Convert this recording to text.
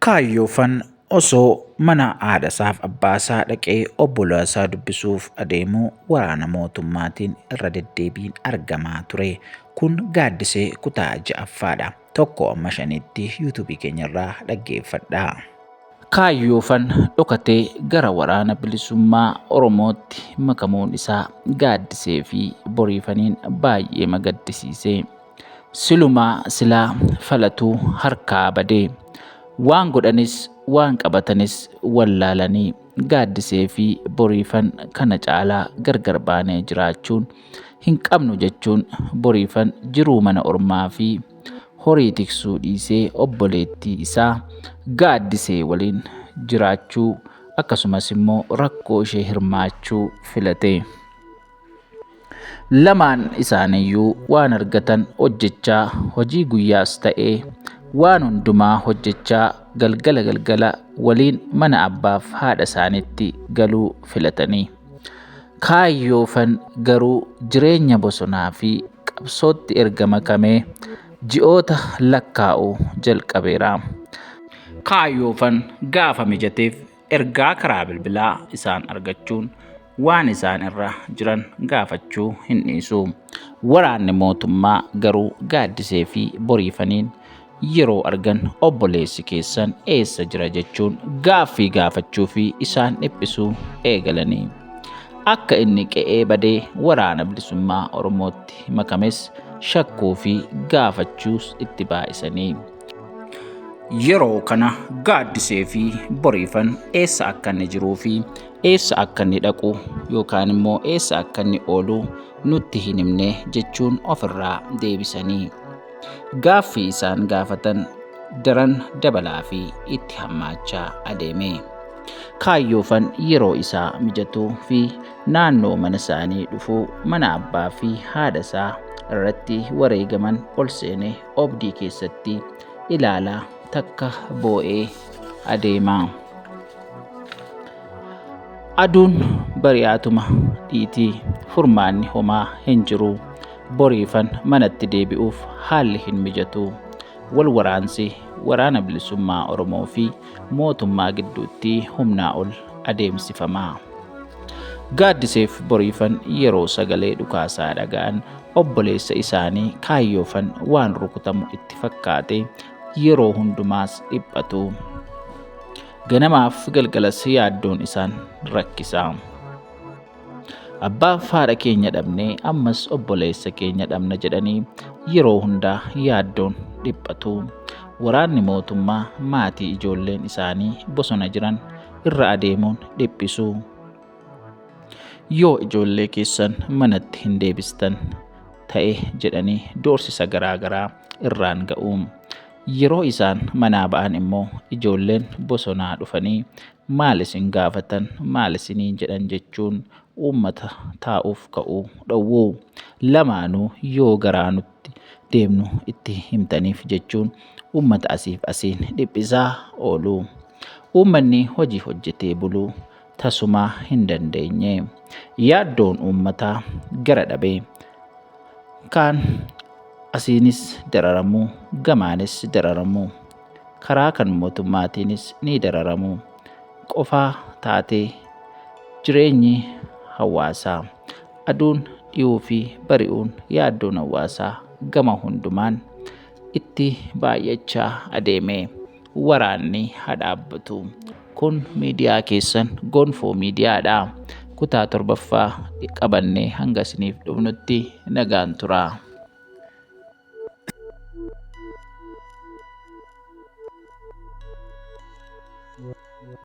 Kaayyoofan osoo mana haadhasaaf abbaasaa dhaqee obbolaasaa dubbisuuf adeemuu waraana mootummaatiin irra deddeebiin argamaa ture. Kun gaaddisee kutaa ja'affaadha. Tokko amma shanitti yuutuubii keenyarraa dhaggeeffadhaa. Kaayyoofan dhokatee gara waraana bilisummaa Oromootti makamuun isaa gaaddisee fi boriifaniin baay'ee magaddisiise. Silumaa silaa falatuu harkaa badee. Waan godhanis waan qabatanis wallaalanii gaaddisee fi boriifan kana caalaa gargar baanee jiraachuun hin qabnu jechuun boriifan jiruu mana ormaa fi horii tiksuu dhiisee obboleettii isaa gaaddisee waliin jiraachuu akkasumas immoo rakkoo ishee hirmaachuu filate. Lamaan isaaniiyyuu waan argatan hojjechaa hojii guyyaas ta'ee waan hundumaa hojjechaa galgala waliin mana abbaaf haadha isaaniitti galuu filatanii. Kaayyoofan garuu jireenya bosonaa fi qabsootti erga makamee ji'oota lakkaa'uu jalqabeera. Kaayyoofan gaafa mijateef ergaa karaa bilbilaa isaan argachuun waan isaan irra jiran gaafachuu hin dhiisu. Waraanni mootummaa garuu gaaddisee fi boriifaniin yeroo argan obboleessi keessan eessa jira jechuun gaaffii gaafachuu fi isaan dhiphisuu eegalanii. Akka inni qe'ee badee waraana bilisummaa Oromootti makames shakkuu fi gaafachuus itti baay'isanii. Yeroo kana gaaddisee fi boriifan eessa akka inni jiruu fi eessa akka inni dhaqu yookaan immoo eessa akka inni oolu nutti hin himne jechuun ofirraa deebisanii. Gaaffii isaan gaafatan daran dabalaa fi itti hammaachaa adeeme. Kaayyoofan yeroo isaa mijatuu fi naannoo mana isaanii dhufuu mana abbaa fi haadha isaa irratti wareegaman ol seenee obdii keessatti ilaalaa takka boo'ee adeema. Aduun bari'aatuma dhiitii furmaanni homaa hin jiru. Boriifan manatti deebi'uuf haalli hin mijatu. Wal waraansi waraana bilisummaa Oromoo fi mootummaa gidduutti humnaa ol adeemsifama. Gaaddiseef boriifan yeroo sagalee dhukaasaa dhaga'an obboleessa isaanii kaayyoofan waan rukutamu itti fakkaate yeroo hundumaas dhiphatu. Ganamaaf galgalas yaaddoon isaan rakkisa. Abbaa haadha keenya dhabnee ammas obboleessa keenya dhabna jedhanii yeroo hundaa yaaddoon dhiphatu. Waraanni mootummaa maatii ijoolleen isaanii bosona jiran irra adeemuun dhiphisu. Yoo ijoollee keessan manatti hin deebistan ta'e jedhanii doorsisa garaagaraa irraan ga'u. Yeroo isaan manaa ba'an immoo ijoolleen bosonaa dhufanii maal isin gaafatan maal isinii jedhan jechuun uummata taa'uuf ka'uu dhowwu. Lamaanuu yoo garaa nutti deemnu itti himtaniif jechuun uummata asiif asiin dhiphisaa oolu. Uummanni hojii hojjetee buluu tasumaa hin dandeenye. Yaaddoon uummataa gara dhabee kaan asiinis dararamu gamaanis dararamu karaa kan mootummaatiinis ni dararamu qofaa taatee jireenyi hawaasaa aduun dhiyuu fi bari'uun yaaddoon hawaasaa gama hundumaan itti baay'achaa adeeme. Waraanni haa dhaabbatu. Kun miidiyaa keessan Gonfoo miidiyaadha. Kutaa 7ffaa qabannee hanga isiniif dhufnutti nagaan turaa.